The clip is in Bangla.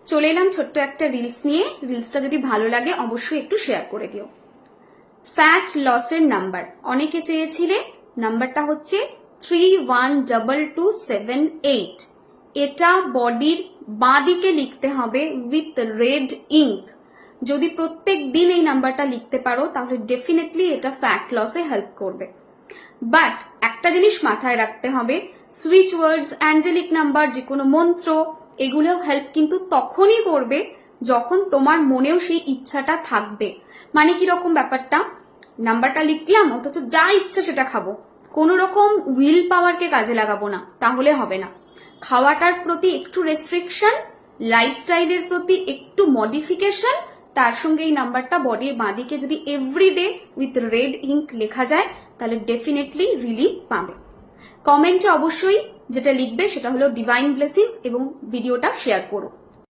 চলে এলাম ছোট্ট একটা রিলস নিয়ে। রিলসটা যদি ভালো লাগে অবশ্যই একটু শেয়ার করে দিও। ফ্যাট লসের নাম্বার অনেকে চেয়েছিলে, নাম্বারটা হচ্ছে 312278। এটা বডির বাঁ দিকে লিখতে হবে উইথ রেড ইঙ্ক। যদি প্রত্যেক দিন এই নাম্বারটা লিখতে পারো তাহলে ডেফিনেটলি এটা ফ্যাট লসে হেল্প করবে। বাট একটা জিনিস মাথায় রাখতে হবে, সুইচ ওয়ার্ডস, অ্যাঞ্জেলিক নাম্বার, যে কোনো মন্ত্র, এগুলো হেল্প কিন্তু তখনই করবে যখন তোমার মনেও সেই ইচ্ছাটা থাকবে। মানে কিরকম ব্যাপারটা, নাম্বারটা লিখলাম অথচ যা ইচ্ছা সেটা খাবো, কোনো রকম উইল পাওয়ারকে কাজে লাগাবো না, তাহলে হবে না। খাওয়াটার প্রতি একটু রেস্ট্রিকশন, লাইফস্টাইলের প্রতি একটু মডিফিকেশন, তার সঙ্গে এই নাম্বারটা বডির বাঁদিকে যদি এভরিডে উইথ রেড ইঙ্ক লেখা যায় তাহলে ডেফিনেটলি রিলিফ পাবে। কমেন্টে অবশ্যই যেটা লিখবে সেটা হলো ডিভাইন ব্লেসিংস এবং ভিডিওটা শেয়ার করো।